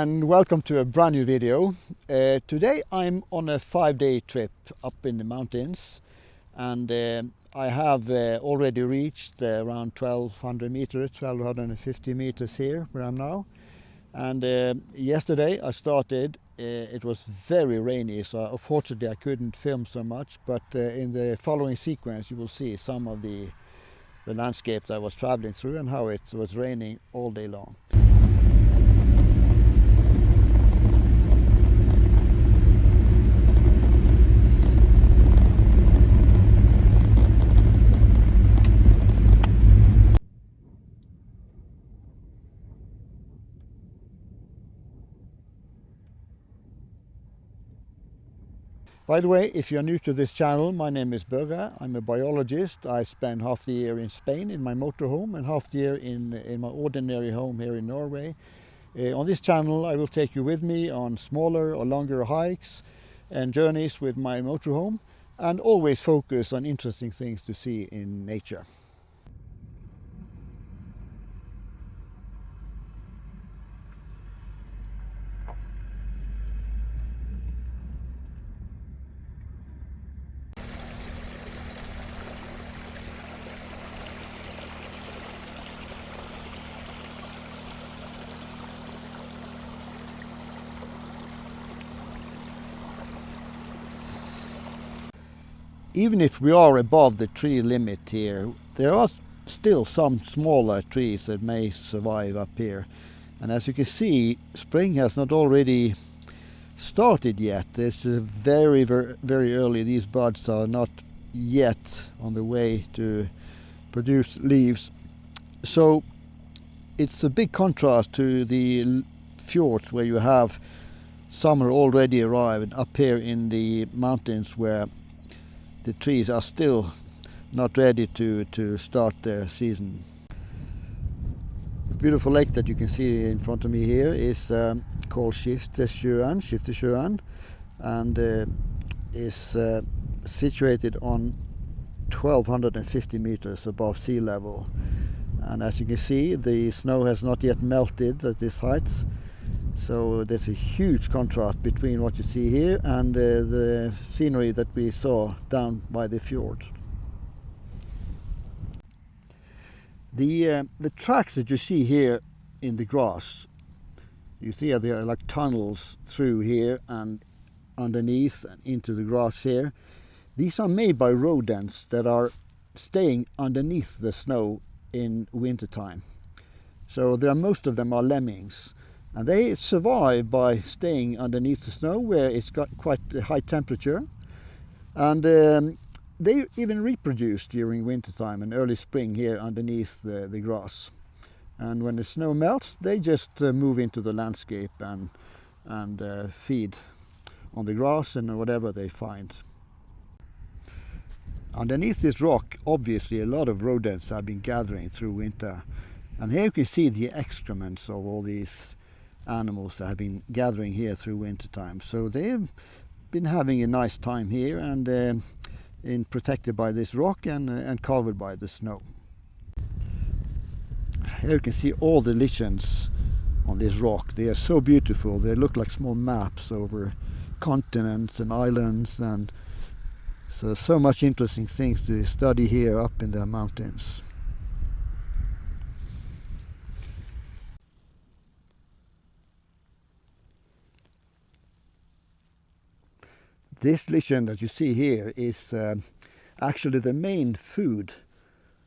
and welcome to a brand new video. Today I'm on a 5-day trip up in the mountains, and I have already reached around 1200 meters, 1250 meters here where I'm now. And yesterday I started, it was very rainy, so unfortunately I couldn't film so much, but in the following sequence you will see some of the landscapes I was traveling through and how it was raining all day long. By the way, if you're new to this channel, my name is Børre. I'm a biologist. I spend half the year in Spain in my motorhome and half the year in my ordinary home here in Norway. On this channel I will take you with me on smaller or longer hikes and journeys with my motorhome, and always focus on interesting things to see in nature. Even if we are above the tree limit here, there are still some smaller trees that may survive up here. And as you can see, spring has not already started yet. It's very early. These buds are not yet on the way to produce leaves. So it's a big contrast to the fjords where you have summer already arrived, up here in the mountains where the trees are still not ready to start their season. The beautiful lake that you can see in front of me here is called Skiftesjøen, and is situated on 1250 meters above sea level. And as you can see, the snow has not yet melted at this height. So there's a huge contrast between what you see here and the scenery that we saw down by the fjord. The tracks that you see here in the grass, you see there are like tunnels through here and underneath and into the grass here. These are made by rodents that are staying underneath the snow in wintertime. So most of them are lemmings. And they survive by staying underneath the snow where it's got quite a high temperature. And they even reproduce during wintertime and early spring here underneath the grass. And when the snow melts, they just move into the landscape and feed on the grass and whatever they find. Underneath this rock, obviously a lot of rodents have been gathering through winter. And here you can see the excrements of all these animals that have been gathering here through winter time. So they've been having a nice time here and protected by this rock and covered by the snow. Here you can see all the lichens on this rock. They are so beautiful. They look like small maps over continents and islands, and so much interesting things to study here up in the mountains. This lichen that you see here is actually the main food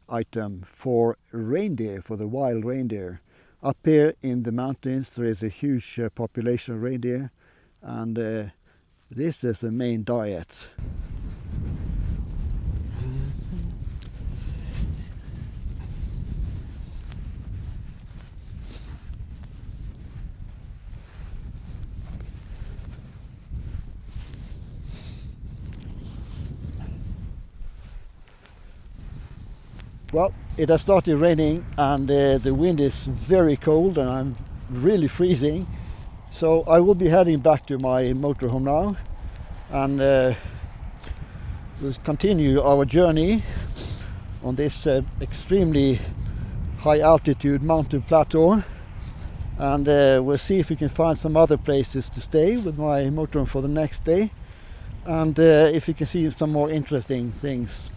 item for reindeer, for the wild reindeer. Up here in the mountains there is a huge population of reindeer, and this is the main diet. Well, it has started raining and the wind is very cold and I'm really freezing. So I will be heading back to my motorhome now and we'll continue our journey on this extremely high altitude mountain plateau. And we'll see if we can find some other places to stay with my motorhome for the next day, and if we can see some more interesting things.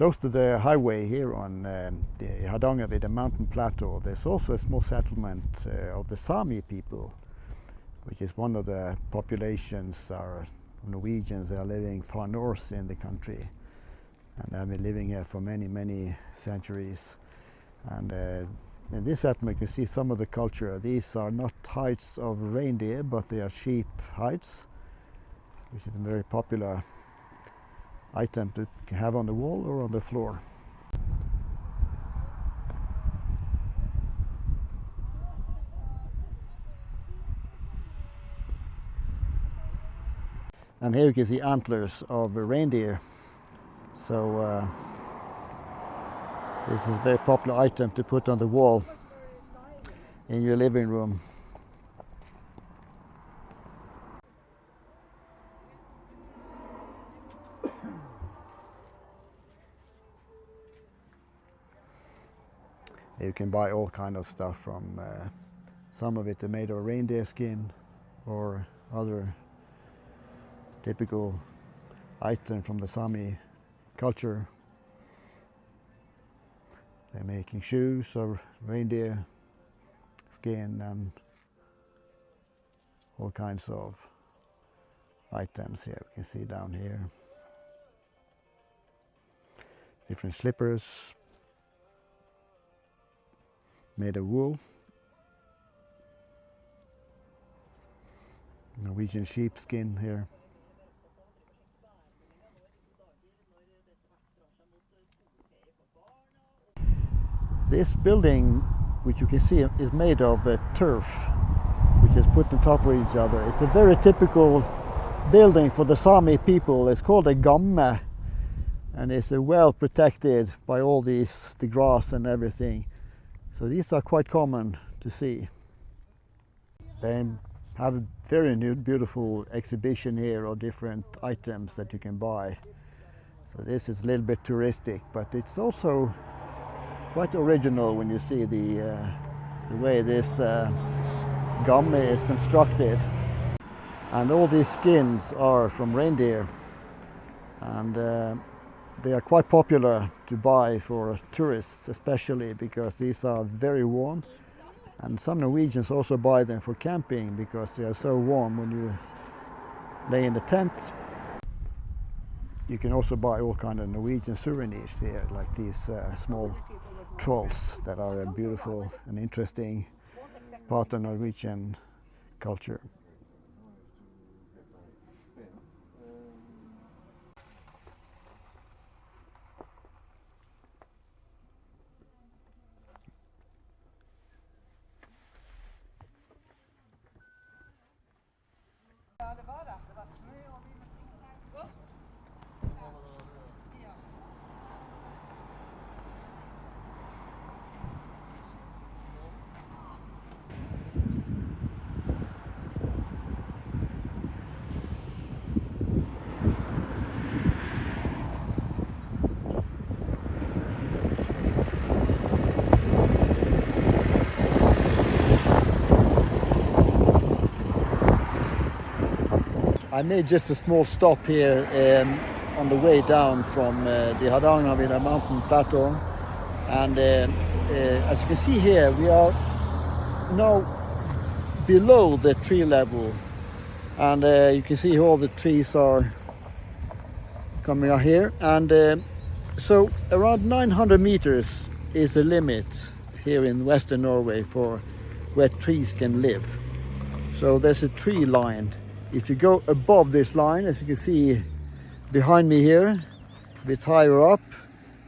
Close to the highway here on the Hardangervidda mountain plateau, there's also a small settlement of the Sami people, which is one of the populations are Norwegians that are living far north in the country, and have been living here for many centuries. And in this settlement you can see some of the culture. These are not hides of reindeer, but they are sheep hides, which is a very popular item to have on the wall or on the floor. And here you can see antlers of a reindeer. So this is a very popular item to put on the wall in your living room. You can buy all kind of stuff from, some of it are made of reindeer skin or other typical item from the Sami culture. They're making shoes of reindeer skin and all kinds of items here. We can see down here. Different slippers made of wool. Norwegian sheepskin here. This building, which you can see, is made of turf, which is put on top of each other. It's a very typical building for the Sami people. It's called a gamme, and it's well protected by all the grass and everything. So these are quite common to see. They have a very new, beautiful exhibition here of different items that you can buy. So this is a little bit touristic, but it's also quite original when you see the way this gamme is constructed. And all these skins are from reindeer, and they are quite popular to buy for tourists, especially because these are very warm, and some Norwegians also buy them for camping because they are so warm when you lay in the tent. You can also buy all kind of Norwegian souvenirs here, like these small trolls that are a beautiful and interesting part of Norwegian culture. Ja, det var det. Det var snö och vi upp. Ja. I made just a small stop here on the way down from the Hardangervidda mountain plateau, and as you can see here, we are now below the tree level, and you can see all the trees are coming out here, and so around 900 meters is the limit here in Western Norway for where trees can live. So there's a tree line. If you go above this line, as you can see behind me here, a bit higher up,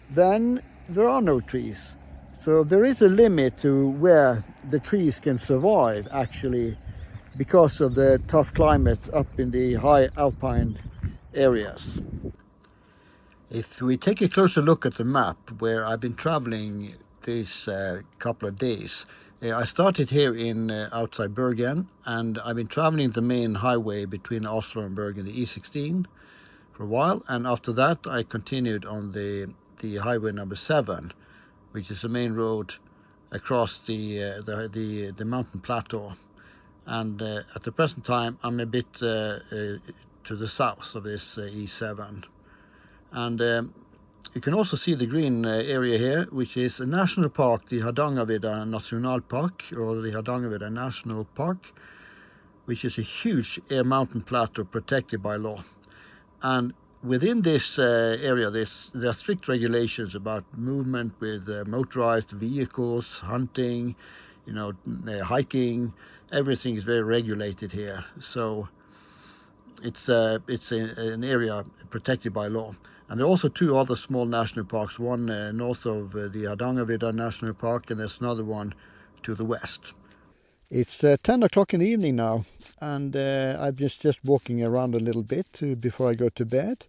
then there are no trees. So there is a limit to where the trees can survive, actually, because of the tough climate up in the high Alpine areas. If we take a closer look at the map where I've been traveling these couple of days, I started here in outside Bergen, and I've been traveling the main highway between Oslo and Bergen, the E16, for a while, and after that I continued on the highway number 7, which is the main road across the mountain plateau. And at the present time I'm a bit to the south of this E7. And you can also see the green area here, which is a national park, the Hardangervidda Nationalpark, or the Hardangervidda National Park, which is a huge mountain plateau protected by law. And within this area, there are strict regulations about movement with motorized vehicles, hunting, hiking. Everything is very regulated here. So it's an area protected by law. And there are also 2 other small national parks, one north of the Hardangervidda National Park, and there's another one to the west. It's 10 o'clock in the evening now, and I'm just walking around a little bit before I go to bed.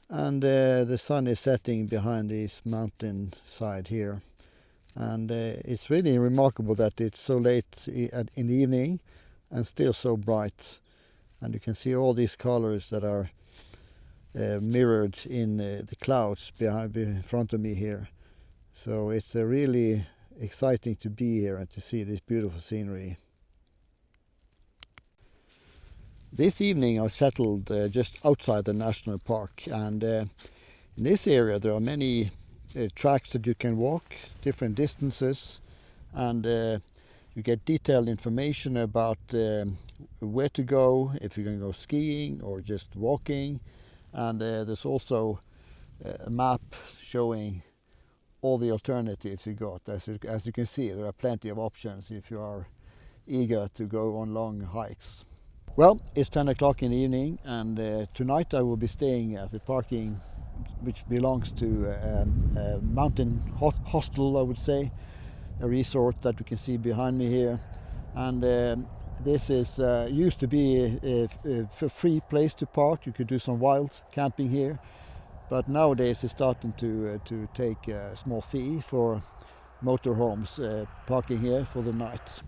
And the sun is setting behind this mountain side here. And it's really remarkable that it's so late in the evening and still so bright. And you can see all these colors that are mirrored in the clouds in front of me here. So it's really exciting to be here and to see this beautiful scenery. This evening I settled just outside the national park, and in this area there are many tracks that you can walk, different distances, and you get detailed information about where to go, if you're going to go skiing or just walking. And there's also a map showing all the alternatives you got. As you can see, there are plenty of options if you are eager to go on long hikes. Well, it's 10 o'clock in the evening, and tonight I will be staying at a parking which belongs to a mountain hostel, I would say, a resort that you can see behind me here. And this is used to be a free place to park. You could do some wild camping here, but nowadays it's starting to take a small fee for motorhomes parking here for the night.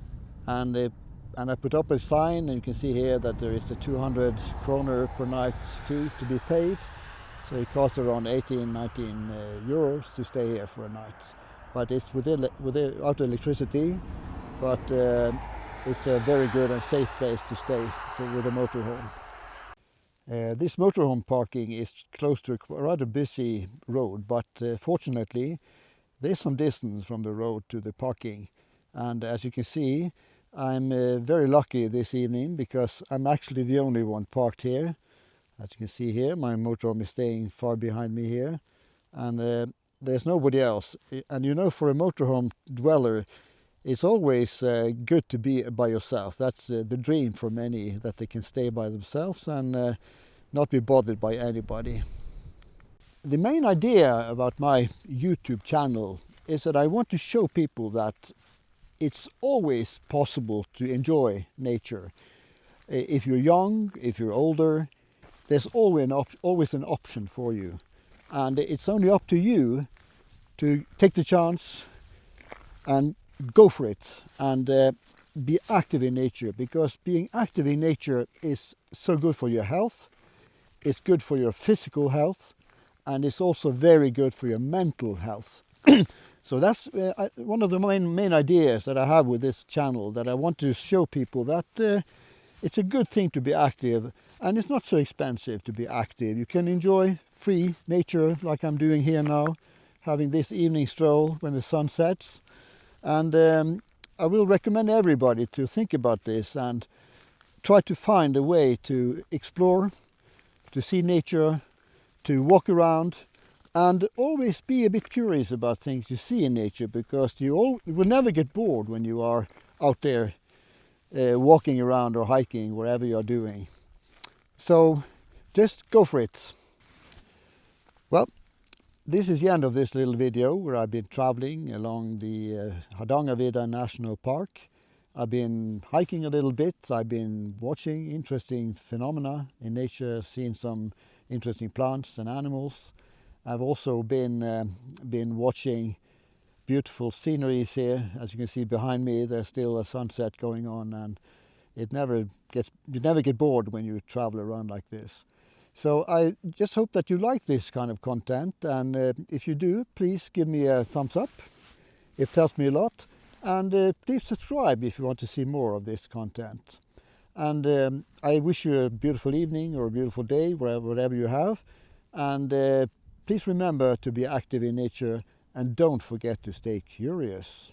And I put up a sign, and you can see here that there is a 200 kroner per night fee to be paid. So it costs around 19 euros to stay here for a night. But it's without electricity, but it's a very good and safe place to stay with a motorhome. This motorhome parking is close to a rather busy road, but fortunately there's some distance from the road to the parking. And as you can see, I'm very lucky this evening because I'm actually the only one parked here. As you can see here, my motorhome is staying far behind me here, and there's nobody else. And for a motorhome dweller, it's always good to be by yourself. That's the dream for many, that they can stay by themselves and not be bothered by anybody. The main idea about my YouTube channel is that I want to show people that it's always possible to enjoy nature. If you're young, if you're older, there's always an option for you. And it's only up to you to take the chance and go for it and be active in nature, because being active in nature is so good for your health, it's good for your physical health, and it's also very good for your mental health. So that's one of the main ideas that I have with this channel, that I want to show people that it's a good thing to be active, and it's not so expensive to be active. You can enjoy free nature like I'm doing here now, having this evening stroll when the sun sets. And I will recommend everybody to think about this and try to find a way to explore, to see nature, to walk around, and always be a bit curious about things you see in nature, because you will never get bored when you are out there walking around or hiking, wherever you're doing. So just go for it. Well, this is the end of this little video where I've been traveling along the Hardangervidda National Park. I've been hiking a little bit, I've been watching interesting phenomena in nature, seeing some interesting plants and animals. I've also been watching beautiful sceneries here. As you can see behind me, there's still a sunset going on, and you never get bored when you travel around like this. So I just hope that you like this kind of content, and if you do, please give me a thumbs up. It helps me a lot. And please subscribe if you want to see more of this content. And I wish you a beautiful evening or a beautiful day, whatever you have. And please remember to be active in nature, and don't forget to stay curious.